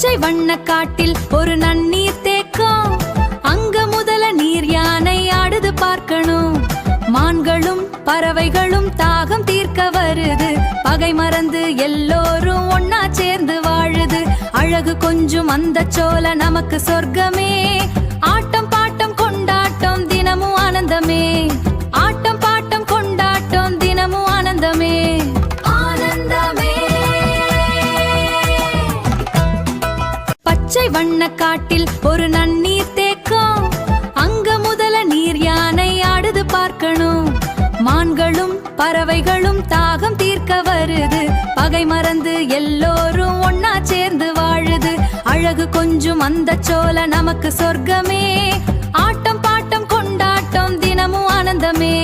பச்சை வண்ண காட்டில் ஒரு நன்னீர் தேக்கம், அங்க முதல நீர் யானை ஆடுது பார்க்கணும். மான்களும் பறவைகளும் தாகம் தீர்க்க வருது, பகை மறந்து எல்லோரும் ஒன்னா சேர்ந்து வாழுது. அழகு கொஞ்சம் அந்த சோல நமக்கு சொர்க்கமே, ஆட்டம் பாட்டம் கொண்டாட்டம் தினமும் ஆனந்தமே. ஆட்டம் பாட்டம் கொண்டாட்டம் தினமும் ஆனந்தமே, ஆனந்தமே. பச்சை வண்ண காட்டில் ஒரு நன்னீர் தேக்கம், அங்க முதல நீர் யானை ஆடுது பார்க்கணும். மான்களும் பறவைகளும் தாகம் தீர்க்க வருது, பகை மறந்து எல்லோரும் ஒன்னா சேர்ந்து வாழுது. அழகு கொஞ்சம் அந்த சோல நமக்கு சொர்க்கமே, ஆட்டம் பாட்டம் கொண்டாட்டம் தினமும் ஆனந்தமே.